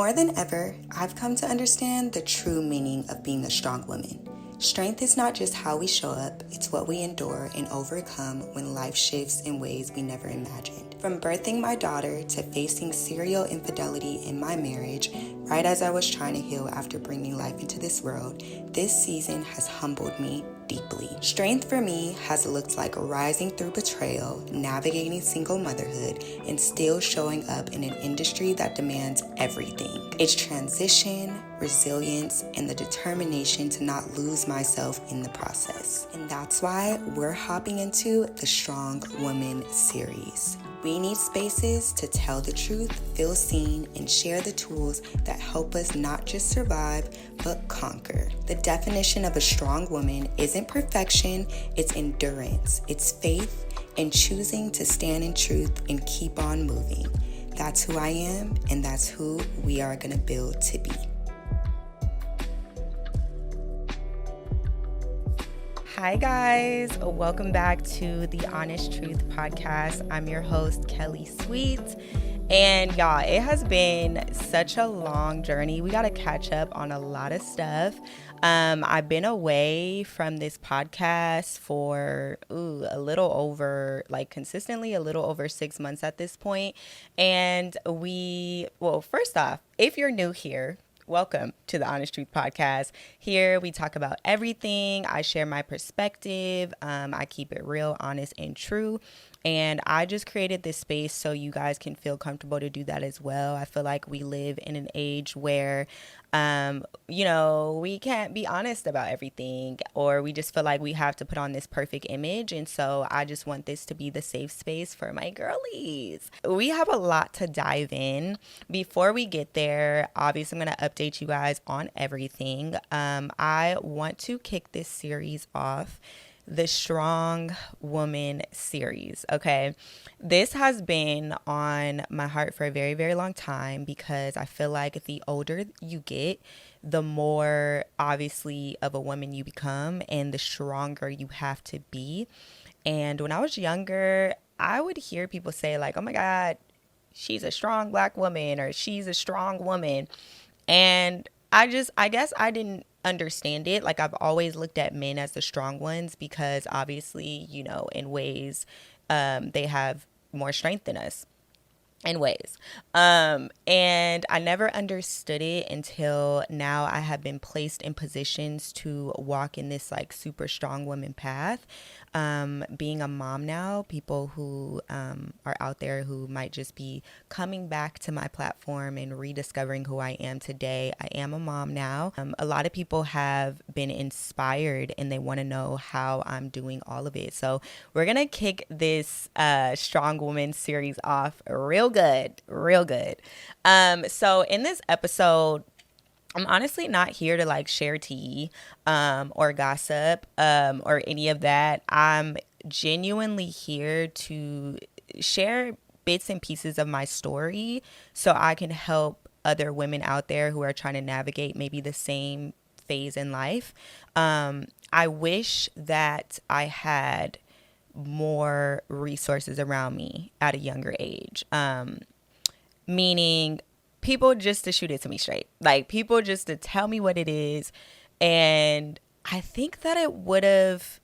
More than ever, I've come to understand the true meaning of being a strong woman. Strength is not just how we show up, it's what we endure and overcome when life shifts in ways we never imagined. From birthing my daughter to facing serial infidelity in my marriage, right as I was trying to heal after bringing life into this world, this season has humbled me deeply. Strength for me has looked like rising through betrayal, navigating single motherhood, and still showing up in an industry that demands everything. It's transition, resilience, and the determination to not lose myself in the process. And that's why we're hopping into the Strong Woman series. We need spaces to tell the truth, feel seen, and share the tools that help us not just survive, but conquer. The definition of a strong woman isn't perfection, it's endurance, it's faith, and choosing to stand in truth and keep on moving. That's who I am, and that's who we are gonna build to be. Hi guys, welcome back to the Honest Truth podcast. I'm your host, Kelly Sweet. And y'all, it has been such a long journey. We got to catch up on a lot of stuff. I've been away from this podcast for consistently a little over 6 months at this point. And first off, if you're new here, welcome to the Honest Truth podcast. Here we talk about everything. I share my perspective. I keep it real, honest, and true. And I just created this space so you guys can feel comfortable to do that as well. I feel like we live in an age where, we can't be honest about everything, or we just feel like we have to put on this perfect image. And so I just want this to be the safe space for my girlies. We have a lot to dive in. Before we get there, obviously I'm going to update you guys on everything. I want to kick this series off, the Strong Woman series. Okay. This has been on my heart for a very, very long time because I feel like the older you get, the more obviously of a woman you become and the stronger you have to be. And when I was younger, I would hear people say like, oh my God, she's a strong Black woman, or she's a strong woman. And I guess I didn't understand it. Like, I've always looked at men as the strong ones because obviously, in ways, they have more strength than us in ways. And I never understood it until now. I have been placed in positions to walk in this like super strong woman path. Being a mom now, people who are out there who might just be coming back to my platform and rediscovering who I am today. I am a mom now. A lot of people have been inspired and they want to know how I'm doing all of it. So we're going to kick this Strong Woman series off real good. So in this episode, I'm honestly not here to like share tea or gossip or any of that. I'm genuinely here to share bits and pieces of my story so I can help other women out there who are trying to navigate maybe the same phase in life. I wish that I had more resources around me at a younger age, meaning people just to shoot it to me straight, like people just to tell me what it is. And I think that it would have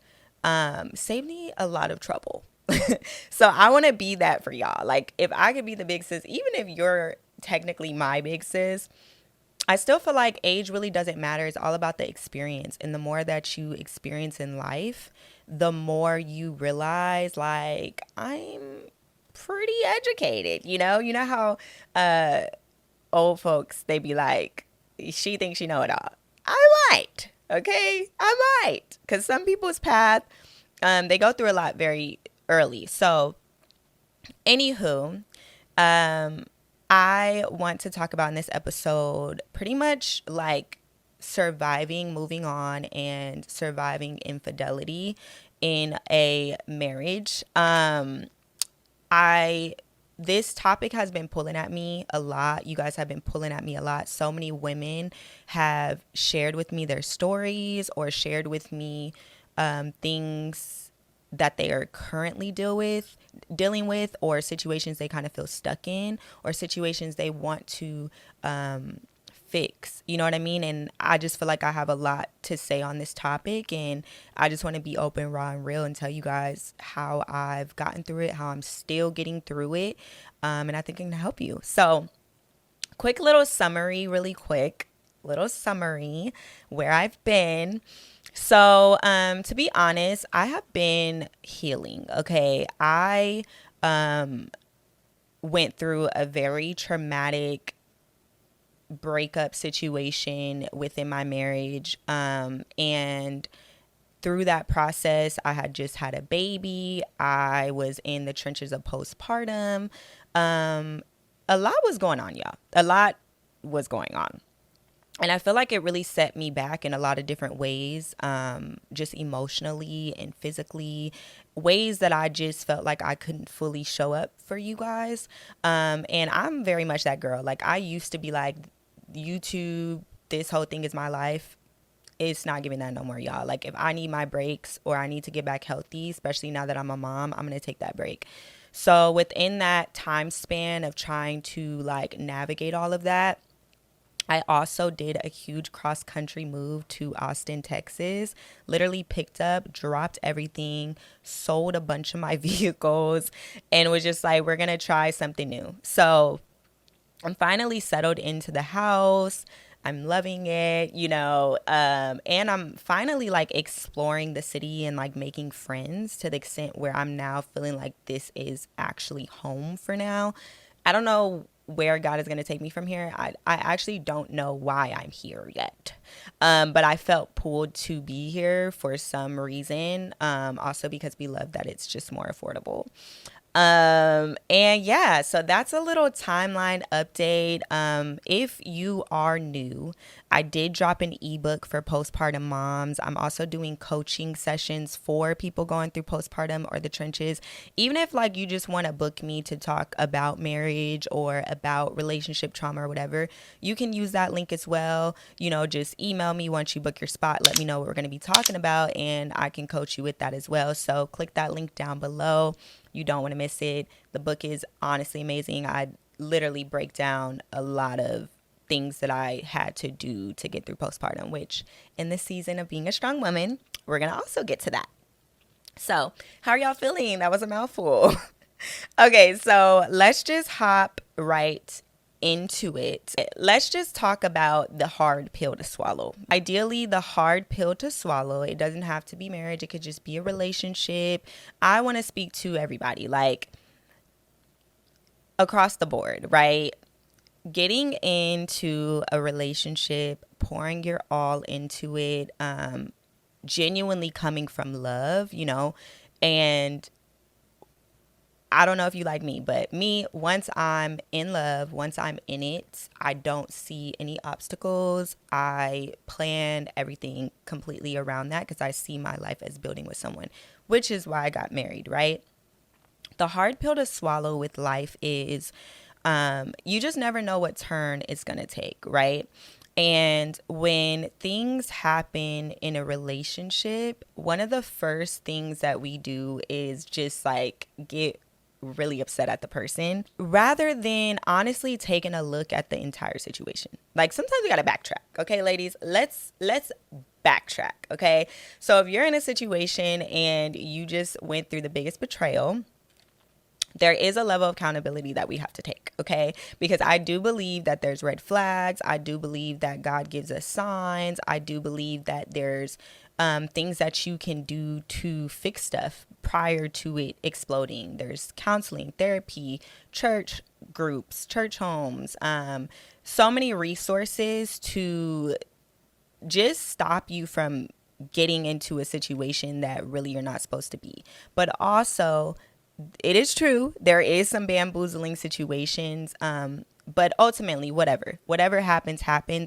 saved me a lot of trouble. So I want to be that for y'all. Like, if I could be the big sis, even if you're technically my big sis, I still feel like age really doesn't matter. It's all about the experience. And the more that you experience in life, the more you realize, like, I'm pretty educated. You know how old folks, they be like, she thinks she know it all. I might. Okay, I might. Because some people's path, they go through a lot very early. So, anywho, I want to talk about in this episode pretty much like surviving, moving on, and surviving infidelity in a marriage. This topic has been pulling at me a lot. You guys have been pulling at me a lot. So many women have shared with me their stories or shared with me things that they are currently dealing with, or situations they kind of feel stuck in, or situations they want to fix. You know what I mean? And I just feel like I have a lot to say on this topic, and I just want to be open, raw, and real and tell you guys how I've gotten through it, how I'm still getting through it, and I think I can help you. So quick little summary, really quick little summary where I've been. So, to be honest, I have been healing. Okay. I went through a very traumatic breakup situation within my marriage. And through that process, I had just had a baby. I was in the trenches of postpartum. A lot was going on, y'all. A lot was going on. And I feel like it really set me back in a lot of different ways, just emotionally and physically, ways that I just felt like I couldn't fully show up for you guys. And I'm very much that girl. Like, I used to be like, YouTube, this whole thing is my life. It's not giving that no more, y'all. Like, if I need my breaks or I need to get back healthy, especially now that I'm a mom, I'm going to take that break. So within that time span of trying to like navigate all of that, I also did a huge cross country move to Austin, Texas. Literally picked up, dropped everything, sold a bunch of my vehicles, and was just like, we're going to try something new. So I'm finally settled into the house. I'm loving it, and I'm finally like exploring the city and like making friends to the extent where I'm now feeling like this is actually home for now. I don't know where God is going to take me from here. I actually don't know why I'm here yet. But I felt pulled to be here for some reason. Also because we love that it's just more affordable. And yeah, so that's a little timeline update. If you are new, I did drop an ebook for postpartum moms. I'm also doing coaching sessions for people going through postpartum or the trenches. Even if like you just want to book me to talk about marriage or about relationship trauma or whatever, you can use that link as well. Just email me once you book your spot. Let me know what we're going to be talking about, and I can coach you with that as well. So click that link down below. You don't want to miss it. The book is honestly amazing. I literally break down a lot of things that I had to do to get through postpartum, which in the season of being a strong woman, we're going to also get to that. So how are y'all feeling? That was a mouthful. Okay, so let's just hop right into it. Let's just talk about the hard pill to swallow. Ideally, the hard pill to swallow, it doesn't have to be marriage. It could just be a relationship. I want to speak to everybody, like across the board, right? Getting into a relationship, pouring your all into it, genuinely coming from love, and I don't know if you like me, but me, once I'm in love, once I'm in it, I don't see any obstacles. I plan everything completely around that because I see my life as building with someone, which is why I got married, right? The hard pill to swallow with life is you just never know what turn it's going to take, right? And when things happen in a relationship, one of the first things that we do is just like get really upset at the person rather than honestly taking a look at the entire situation. Like sometimes we got to backtrack. Okay, ladies, let's backtrack. Okay. So if you're in a situation and you just went through the biggest betrayal, there is a level of accountability that we have to take, okay? Because I do believe that there's red flags. I do believe that God gives us signs. I do believe that there's things that you can do to fix stuff prior to it exploding. There's counseling, therapy, church groups, church homes, so many resources to just stop you from getting into a situation that really you're not supposed to be. But also, it is true, there is some bamboozling situations, but ultimately, whatever happens,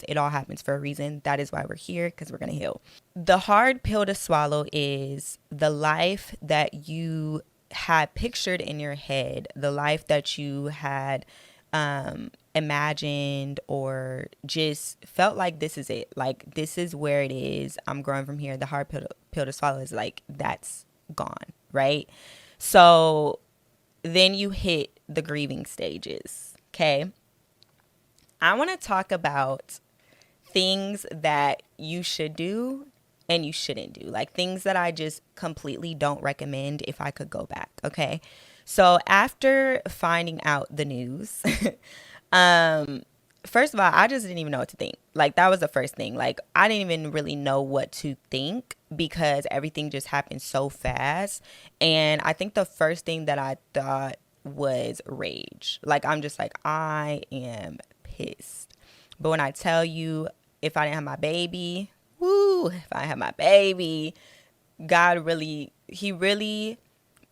it all happens for a reason. That is why we're here, because we're going to heal. The hard pill to swallow is the life that you had pictured in your head, the life that you had imagined or just felt like this is it, like this is where it is, I'm growing from here. The hard pill to swallow is like, that's gone. right? So then you hit the grieving stages, okay? I want to talk about things that you should do and you shouldn't do. Like things that I just completely don't recommend if I could go back, okay? So after finding out the news, first of all, I just didn't even know what to think. Like that was the first thing. Like I didn't even really know what to think because everything just happened so fast. And I think the first thing that I thought was rage. Like I'm just like I am pissed. But when I tell you, if I didn't have my baby, woo, if I had my baby, God really, He really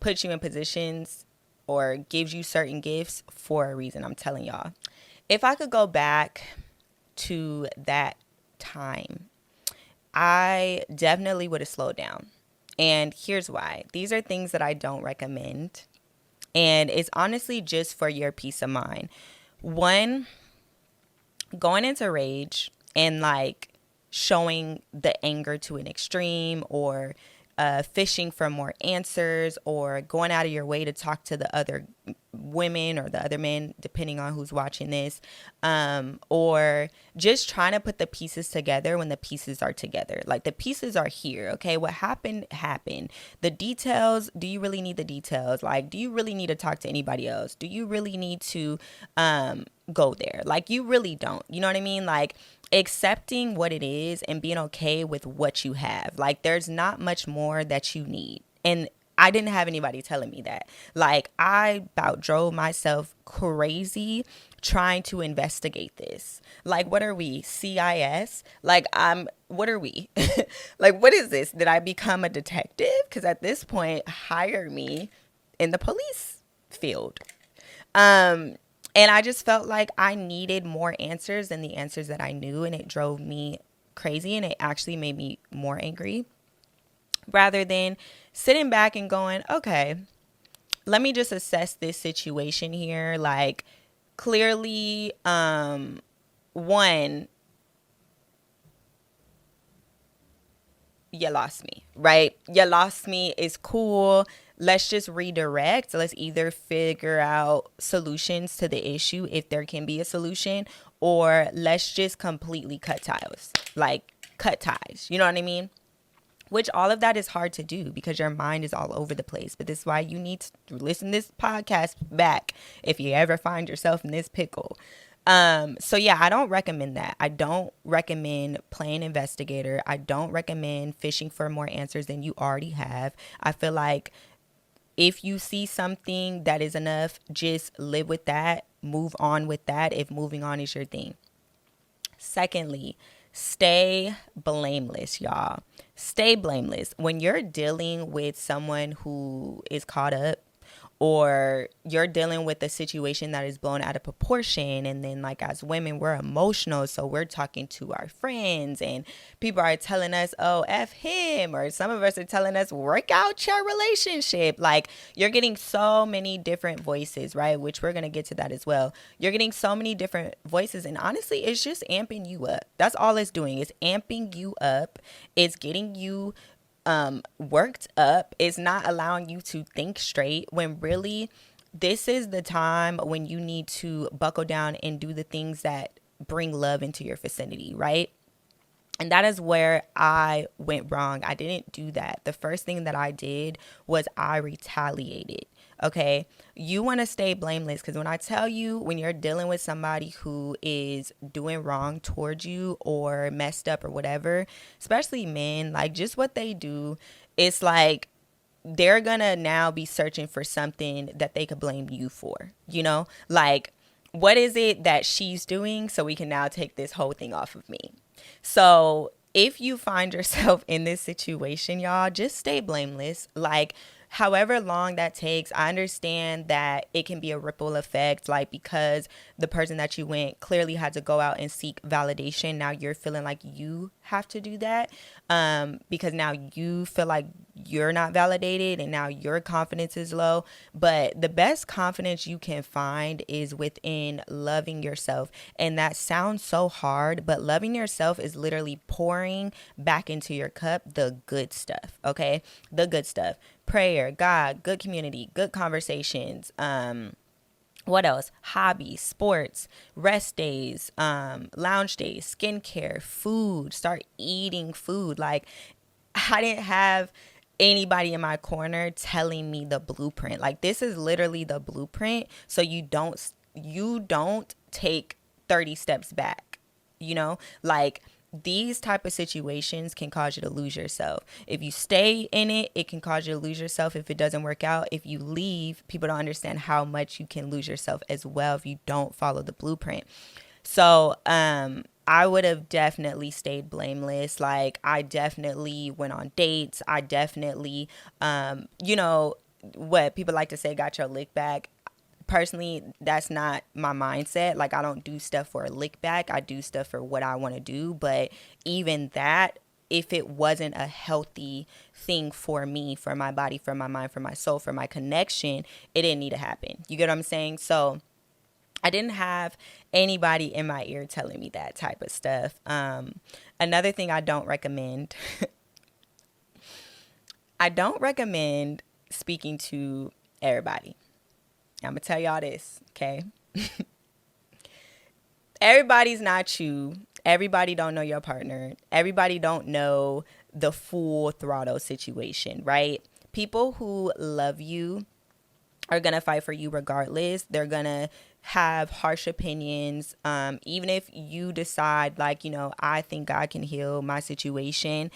puts you in positions or gives you certain gifts for a reason. I'm telling y'all. If I could go back to that time, I definitely would have slowed down. And here's why. These are things that I don't recommend. And it's honestly just for your peace of mind. One, going into rage and like showing the anger to an extreme or fishing for more answers or going out of your way to talk to the other women or the other men, depending on who's watching this, or just trying to put the pieces together when the pieces are together. Like the pieces are here, okay? What happened, happened. The details, do you really need the details? Like, do you really need to talk to anybody else? Do you really need to go there? Like, you really don't. You know what I mean? Like, accepting what it is and being okay with what you have. Like, there's not much more that you need. And I didn't have anybody telling me that. Like, I about drove myself crazy trying to investigate this. Like, what are we? CIS? Like, what are we? Like, what is this? Did I become a detective? Because at this point, hire me in the police field. And I just felt like I needed more answers than the answers that I knew. And it drove me crazy. And it actually made me more angry rather than sitting back and going, okay, let me just assess this situation here. Like clearly, one, you lost me, right? You lost me is cool. Let's just redirect. Let's either figure out solutions to the issue if there can be a solution, or let's just completely cut ties. Like cut ties. You know what I mean? Which all of that is hard to do because your mind is all over the place. But this is why you need to listen to this podcast back if you ever find yourself in this pickle. So yeah, I don't recommend that. I don't recommend playing investigator. I don't recommend fishing for more answers than you already have. I feel like if you see something that is enough, just live with that, move on with that if moving on is your thing. Secondly, stay blameless, y'all. Stay blameless. When you're dealing with someone who is caught up or you're dealing with a situation that is blown out of proportion, and then like as women we're emotional, so we're talking to our friends and people are telling us, oh, F him, or some of us are telling us work out your relationship. Like you're getting so many different voices, right? Which we're going to get to that as well. You're getting so many different voices, and honestly it's just amping you up. That's all it's doing, is amping you up. It's getting you worked up. Is not allowing you to think straight when really this is the time when you need to buckle down and do the things that bring love into your vicinity, right? And that is where I went wrong. I didn't do that. The first thing that I did was I retaliated. Okay. You want to stay blameless because when I tell you, when you're dealing with somebody who is doing wrong towards you or messed up or whatever, especially men, like just what they do, it's like they're going to now be searching for something that they could blame you for, you know, like what is it that she's doing so we can now take this whole thing off of me. So if you find yourself in this situation, y'all, just stay blameless. Like, however long that takes, I understand that it can be a ripple effect. Like, because the person that you went clearly had to go out and seek validation. Now you're feeling like you have to do that because now you feel like you're not validated and now your confidence is low. But the best confidence you can find is within loving yourself. And that sounds so hard, but loving yourself is literally pouring back into your cup the good stuff, okay? The good stuff. Prayer, God, good community, good conversations, what else? Hobbies, sports, rest days, lounge days, skincare, food. Start eating food. Like, I didn't have anybody in my corner telling me the blueprint. Like, this is literally the blueprint. So you don't take 30 steps back. Like, these type of situations can cause you to lose yourself. If you stay in it, it can cause you to lose yourself if it doesn't work out. If you leave, people don't understand how much you can lose yourself as well if you don't follow the blueprint. So I would have definitely stayed blameless. Like, I definitely went on dates. I definitely what people like to say, got your lick back. Personally, that's not my mindset. Like, I don't do stuff for a lick back. I do stuff for what I want to do. But even that, if it wasn't a healthy thing for me, for my body, for my mind, for my soul, for my connection, it didn't need to happen. You get what I'm saying? So I didn't have anybody in my ear telling me that type of stuff. Another thing I don't recommend, I don't recommend speaking to everybody. I'm going to tell y'all this, okay? Everybody's not you. Everybody don't know your partner. Everybody don't know the full throttle situation, right? People who love you are going to fight for you regardless. They're going to have harsh opinions. Even if you decide, like, I think God can heal my situation,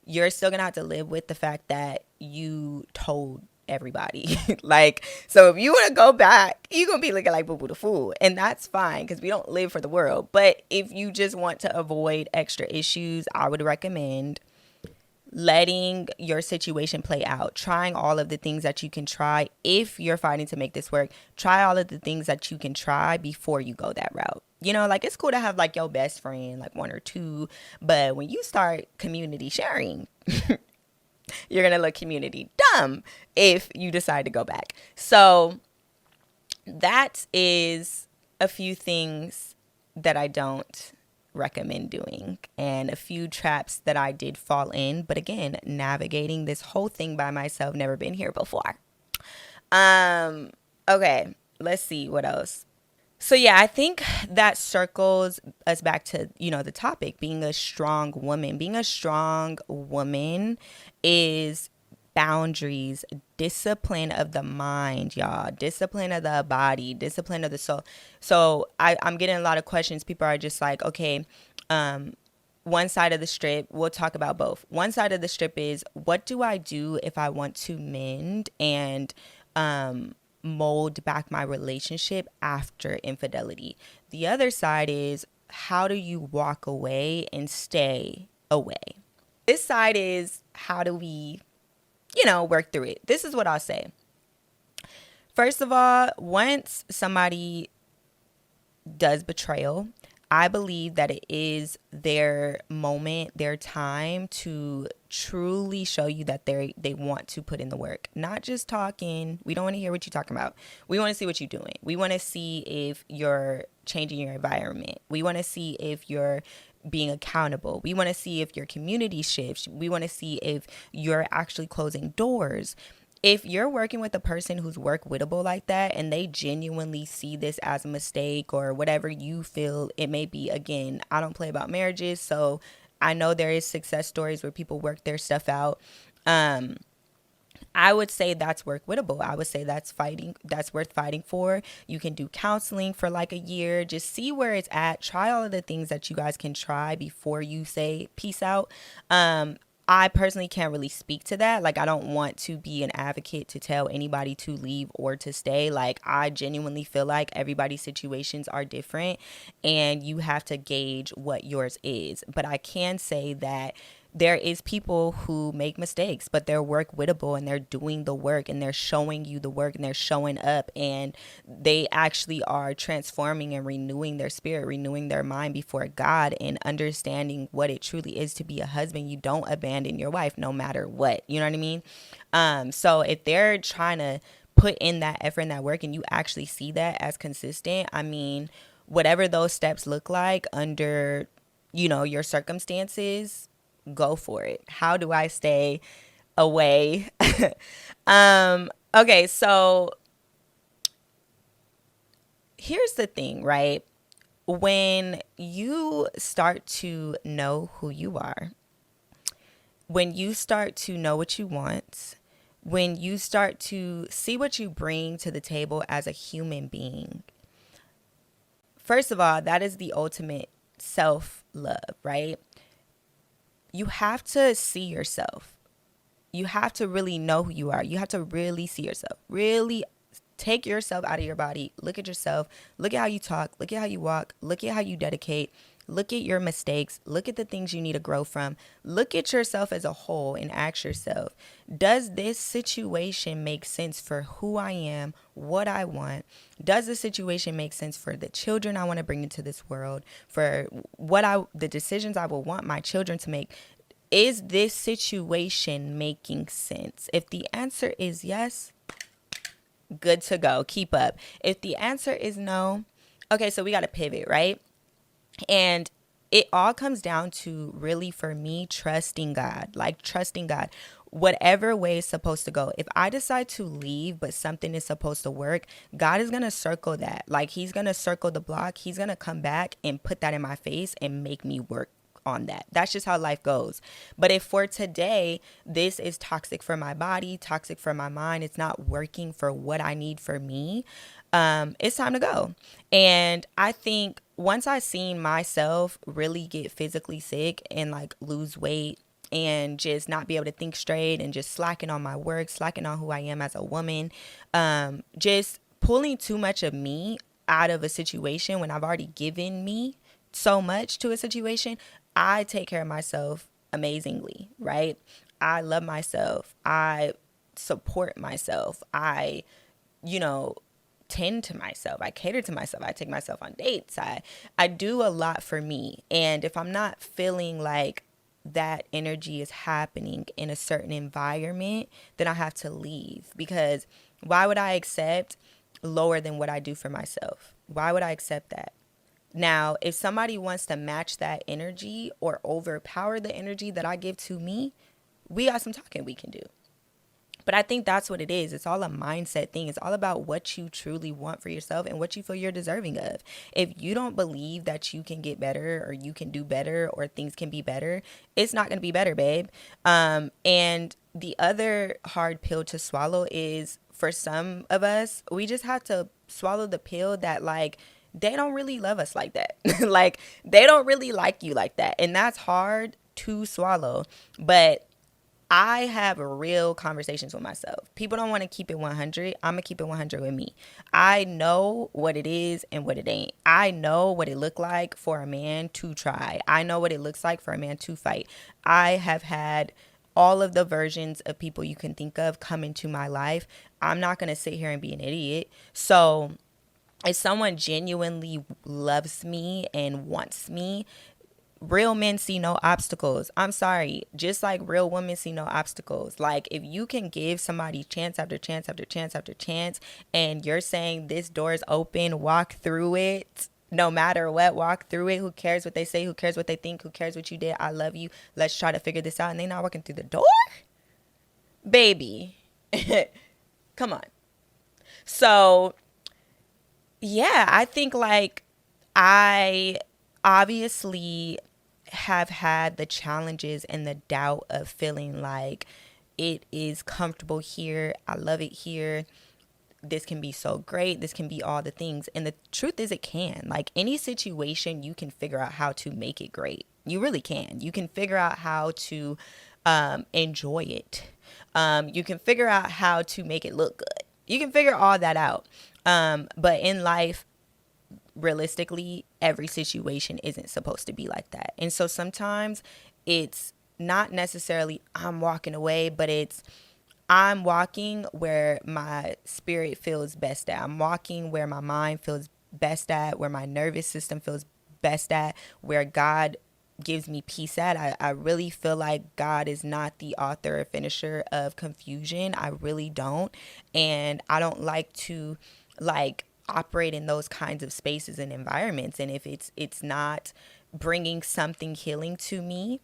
you're still going to have to live with the fact that you told everybody. Like, so if you want to go back, you're going to be looking like Boo Boo the Fool. And that's fine because we don't live for the world. But if you just want to avoid extra issues, I would recommend letting your situation play out, trying all of the things that you can try. If you're fighting to make this work, try all of the things that you can try before you go that route. Like, it's cool to have like your best friend, like one or two, but when you start community sharing, you're gonna look community dumb if you decide to go back. So that is a few things that I don't recommend doing, and a few traps that I did fall in. But again, navigating this whole thing by myself, never been here before. Okay, let's see what else. So yeah, I think that circles us back to, the topic, being a strong woman. Being a strong woman is boundaries, discipline of the mind, y'all, discipline of the body, discipline of the soul. So I'm getting a lot of questions. People are just like, okay, one side of the strip, we'll talk about both. One side of the strip is, what do I do if I want to mend and mold back my relationship after infidelity? The other side is, how do you walk away and stay away? This side is, how do we work through it? This is what I'll say. First of all, once somebody does betrayal, I believe that it is their moment, their time to truly show you that they want to put in the work. Not just talking. We don't want to hear what you're talking about. We want to see what you're doing. We want to see if you're changing your environment. We want to see if you're being accountable. We want to see if your community shifts. We want to see if you're actually closing doors. If you're working with a person who's work wittable like that, and they genuinely see this as a mistake or whatever you feel it may be, again, I don't play about marriages, so I know there is success stories where people work their stuff out. I would say that's work wittable. I would say that's worth fighting for. You can do counseling for like a year. Just see where it's at. Try all of the things that you guys can try before you say peace out. I personally can't really speak to that. Like, I don't want to be an advocate to tell anybody to leave or to stay. Like, I genuinely feel like everybody's situations are different and you have to gauge what yours is. But I can say that there is people who make mistakes, but they're work wittable and they're doing the work and they're showing you the work and they're showing up and they actually are transforming and renewing their spirit, renewing their mind before God and understanding what it truly is to be a husband. You don't abandon your wife no matter what. You know what I mean? So if they're trying to put in that effort and that work and you actually see that as consistent, I mean, whatever those steps look like under, your circumstances, go for it. How do I stay away? Okay, so here's the thing, right? When you start to know who you are, when you start to know what you want, when you start to see what you bring to the table as a human being, first of all, that is the ultimate self love, right? You have to see yourself. You have to really know who you are. You have to really see yourself. Really take yourself out of your body. Look at yourself. Look at how you talk. Look at how you walk. Look at how you dedicate. Look at your mistakes. Look at the things you need to grow from. Look at yourself as a whole and ask yourself, does this situation make sense for who I am, what I want? Does the situation make sense for the children I want to bring into this world, for the decisions I will want my children to make? Is this situation making sense? If the answer is yes, good to go. Keep up. If the answer is no, okay, so we got to pivot, right? And it all comes down to really, for me, trusting God, like trusting God. Whatever way it's supposed to go. If I decide to leave, but something is supposed to work, God is going to circle that. Like he's going to circle the block. He's going to come back and put that in my face and make me work on that. That's just how life goes. But if for today, this is toxic for my body, toxic for my mind, it's not working for what I need for me, it's time to go. And I think once I seen myself really get physically sick and like lose weight and just not be able to think straight and just slacking on my work, slacking on who I am as a woman, just pulling too much of me out of a situation when I've already given me so much to a situation, I take care of myself amazingly, right? I love myself. I support myself. I, you know, tend to myself. I cater to myself. I take myself on dates. I do a lot for me. And if I'm not feeling like that energy is happening in a certain environment, then I have to leave, because why would I accept lower than what I do for myself? Why would I accept that? Now, if somebody wants to match that energy or overpower the energy that I give to me, we got some talking we can do. But I think that's what it is. It's all a mindset thing. It's all about what you truly want for yourself and what you feel you're deserving of. If you don't believe that you can get better or you can do better or things can be better, it's not going to be better, babe. And the other hard pill to swallow is, for some of us, we just have to swallow the pill that, like, they don't really love us like that. Like, they don't really like you like that. And that's hard to swallow. But I have real conversations with myself. People don't want to keep it 100. I'm going to keep it 100 with me. I know what it is and what it ain't. I know what it looked like for a man to try. I know what it looks like for a man to fight. I have had all of the versions of people you can think of come into my life. I'm not going to sit here and be an idiot. So if someone genuinely loves me and wants me, real men see no obstacles. I'm sorry. Just like real women see no obstacles. Like, if you can give somebody chance after chance after chance after chance, and you're saying this door is open, walk through it, no matter what, walk through it. Who cares what they say? Who cares what they think? Who cares what you did? I love you. Let's try to figure this out. And they not walking through the door? Baby. Come on. So yeah, I think, like, I obviously have had the challenges and the doubt of feeling like it is comfortable here. I love it here. This can be so great. This can be all the things. And the truth is, it can. Like, any situation, you can figure out how to make it great. You really can. You can figure out how to enjoy it. You can figure out how to make it look good. You can figure all that out. But in life, realistically, every situation isn't supposed to be like that. And so sometimes it's not necessarily I'm walking away, but it's I'm walking where my spirit feels best at. I'm walking where my mind feels best at, where my nervous system feels best at, where God gives me peace at. I really feel like God is not the author or finisher of confusion. I really don't. And I don't like to like operate in those kinds of spaces and environments. And if it's not bringing something healing to me,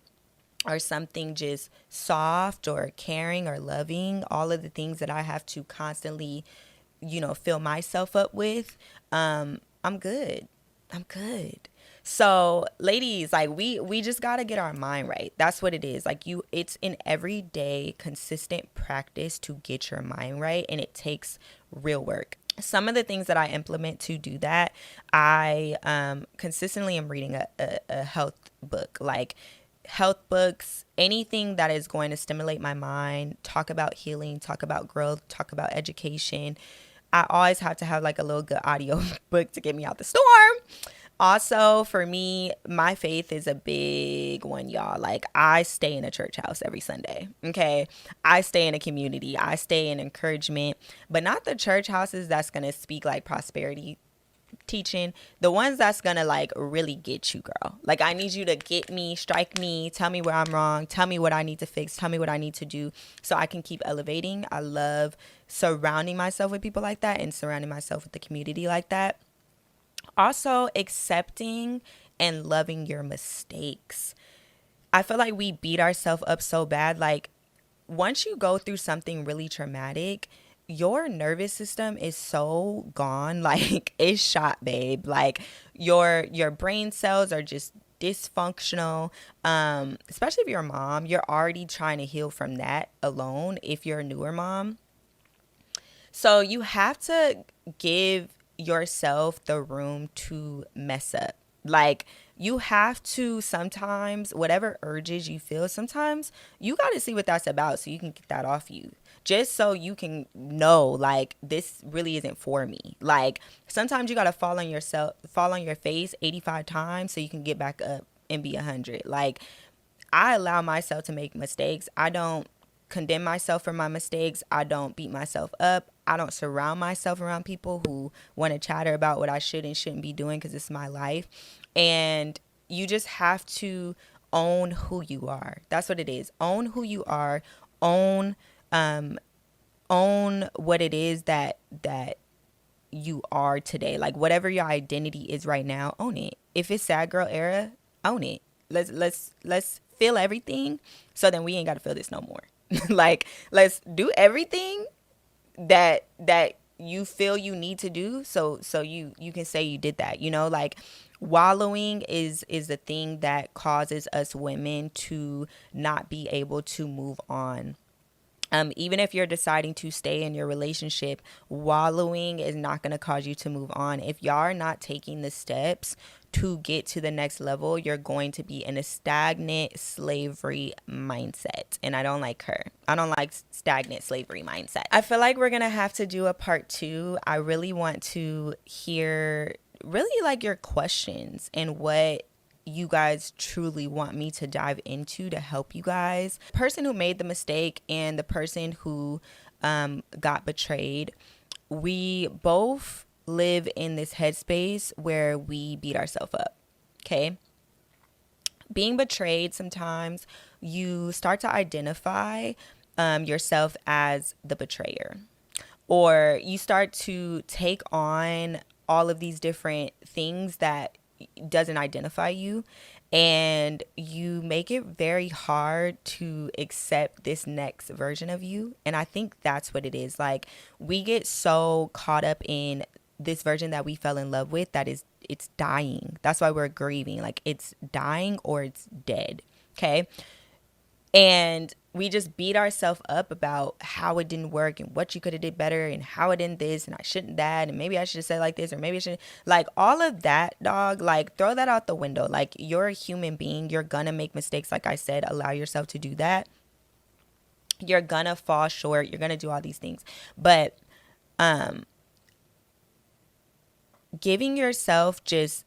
or something just soft or caring or loving, all of the things that I have to constantly, fill myself up with, I'm good. I'm good. So, ladies, like we just got to get our mind right. That's what it is. Like it's an everyday consistent practice to get your mind right, and it takes real work. Some of the things that I implement to do that, I consistently am reading a health book, like health books, anything that is going to stimulate my mind, talk about healing, talk about growth, talk about education. I always have to have like a little good audio book to get me out the storm. Also, for me, my faith is a big one, y'all. Like, I stay in a church house every Sunday, okay? I stay in a community. I stay in encouragement, but not the church houses that's going to speak like prosperity teaching, the ones that's gonna like really get you, girl. Like, I need you to get me, strike me, tell me where I'm wrong, tell me what I need to fix, tell me what I need to do so I can keep elevating. I love surrounding myself with people like that and surrounding myself with the community like that. Also, accepting and loving your mistakes. I feel like we beat ourselves up so bad. Like, once you go through something really traumatic, your nervous system is so gone. Like, it's shot, babe. Like, your brain cells are just dysfunctional. Especially if you're a mom, you're already trying to heal from that alone if you're a newer mom. So you have to give yourself the room to mess up. Like, you have to sometimes, whatever urges you feel, sometimes you got to see what that's about so you can get that off you. Just so you can know, like, this really isn't for me. Like, sometimes you got to fall on your face 85 times so you can get back up and be 100. Like, I allow myself to make mistakes. I don't condemn myself for my mistakes. I don't beat myself up. I don't surround myself around people who want to chatter about what I should and shouldn't be doing because it's my life. And you just have to own who you are. That's what it is. Own who you are. Own um own what it is that you are today. Like, whatever your identity is right now, own it. If it's sad girl era, own it. Let's feel everything so then we ain't got to feel this no more. Like, let's do everything that you feel you need to do so you can say you did that. Like, wallowing is the thing that causes us women to not be able to move on. Even if you're deciding to stay in your relationship, wallowing is not going to cause you to move on. If y'all are not taking the steps to get to the next level, you're going to be in a stagnant slavery mindset. And I don't like her. I don't like stagnant slavery mindset. I feel like we're going to have to do a part 2. I really want to hear really like your questions and what you guys truly want me to dive into to help you guys. The person who made the mistake and the person who got betrayed, we both live in this headspace where we beat ourselves up. Okay? Being betrayed, sometimes you start to identify yourself as the betrayer, or you start to take on all of these different things that doesn't identify you, and you make it very hard to accept this next version of you. And I think that's what it is. Like, we get so caught up in this version that we fell in love with that it's dying. That's why we're grieving. Like, it's dying or it's dead. Okay? And we just beat ourselves up about how it didn't work and what you could have did better and how it didn't this and I shouldn't that and maybe I should have said like this or maybe I should, like, all of that, dog. Like, throw that out the window. Like, you're a human being. You're gonna make mistakes. Like I said, allow yourself to do that. You're gonna fall short. You're gonna do all these things, but giving yourself just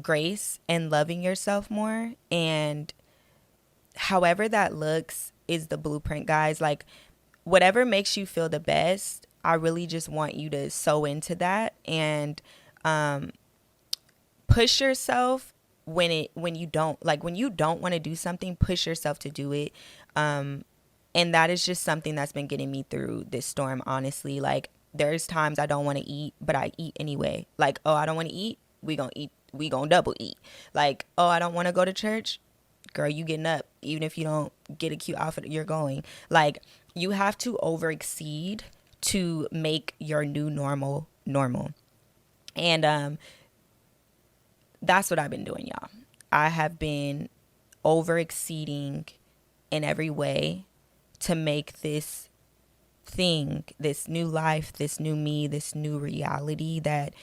grace and loving yourself more and however that looks is the blueprint, guys. Like, whatever makes you feel the best, I really just want you to sow into that and push yourself when you don't, like, when you don't want to do something, push yourself to do it. And that is just something that's been getting me through this storm, honestly. Like, there's times I don't want to eat, but I eat anyway. Like, oh, I don't want to eat, we gonna eat, we gonna double eat. Like, oh, I don't want to go to church, girl, you getting up. Even if you don't get a cute outfit, you're going. Like, you have to over exceed to make your new normal normal. And that's what I've been doing, y'all. I have been over exceeding in every way to make this thing, this new life, this new me, this new reality that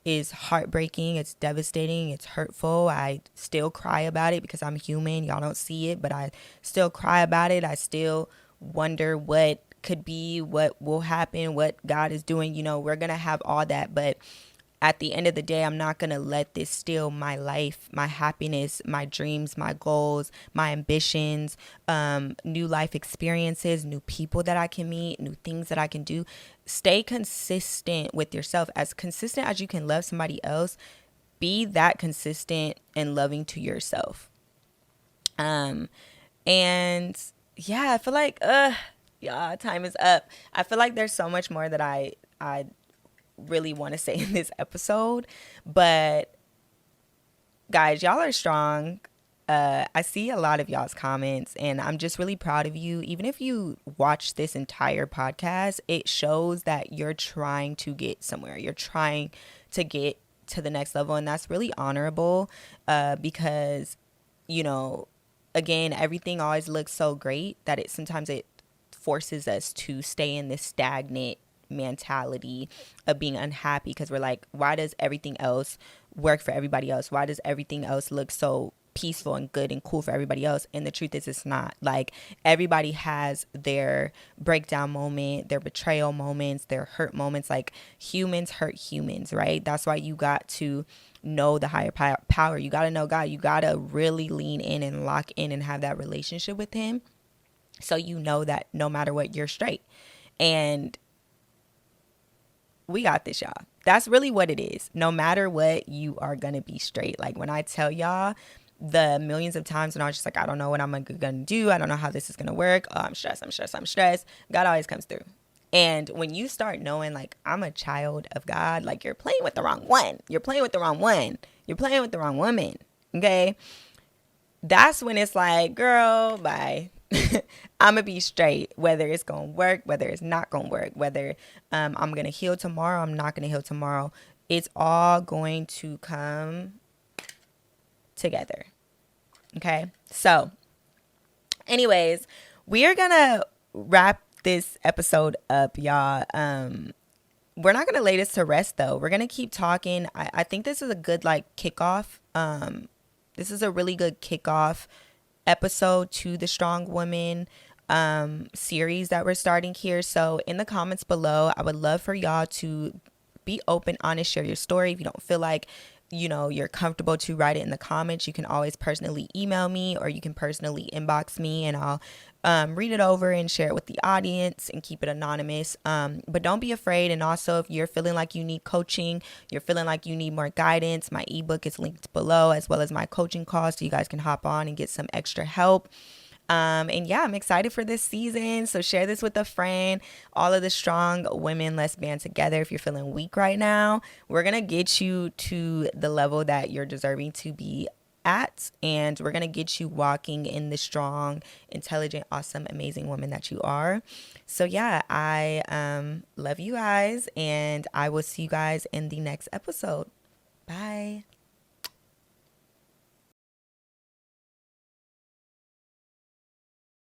is heartbreaking, it's devastating, it's hurtful. I still cry about it because I'm human. Y'all don't see it, but I still cry about it. I still wonder what could be, what will happen, what God is doing. You know, we're going to have all that, but at the end of the day, I'm not going to let this steal my life, my happiness, my dreams, my goals, my ambitions, new life experiences, new people that I can meet, new things that I can do. Stay consistent with yourself. As consistent as you can love somebody else, be that consistent and loving to yourself. And yeah, I feel like, yeah, time is up. I feel like there's so much more that I really want to say in this episode, but guys, y'all are strong. I see a lot of y'all's comments and I'm just really proud of you. Even if you watch this entire podcast, it shows that you're trying to get somewhere. You're trying to get to the next level, and that's really honorable, because, you know, again, everything always looks so great that sometimes it forces us to stay in this stagnant mentality of being unhappy, because we're like, why does everything else work for everybody else? Why does everything else look so peaceful and good and cool for everybody else? And the truth is, it's not. Like, everybody has their breakdown moment, their betrayal moments, their hurt moments. Like, humans hurt humans, right? That's why you got to know the higher power. You got to know God. You got to really lean in and lock in and have that relationship with him, so you know that no matter what, you're straight. And we got this, y'all. That's really what it is. No matter what, you are going to be straight. Like, when I tell y'all the millions of times when I was just like, I don't know what I'm going to do. I don't know how this is going to work. Oh, I'm stressed. God always comes through. And when you start knowing, like, I'm a child of God, like, you're playing with the wrong one. You're playing with the wrong one. You're playing with the wrong woman. Okay. That's when it's like, girl, bye. I'm going to be straight, whether it's going to work, whether it's not going to work, whether I'm going to heal tomorrow, I'm not going to heal tomorrow. It's all going to come together. Okay. So anyways, we are going to wrap this episode up, y'all. We're not going to lay this to rest, though. We're going to keep talking. I think this is a good, like, kickoff. This is a really good kickoff episode to the Strong Woman series that we're starting here. So in the comments below, I would love for y'all to be open, honest, share your story. If you don't feel like, you know, you're comfortable to write it in the comments, you can always personally email me, or you can personally inbox me, and I'll read it over and share it with the audience and keep it anonymous. But don't be afraid. And also, if you're feeling like you need coaching, you're feeling like you need more guidance, my ebook is linked below, as well as my coaching calls, so you guys can hop on and get some extra help. And yeah, I'm excited for this season. So share this with a friend. All of the strong women, let's band together. If you're feeling weak right now, we're going to get you to the level that you're deserving to be at. And we're going to get you walking in the strong, intelligent, awesome, amazing woman that you are. So yeah, I love you guys, and I will see you guys in the next episode. Bye.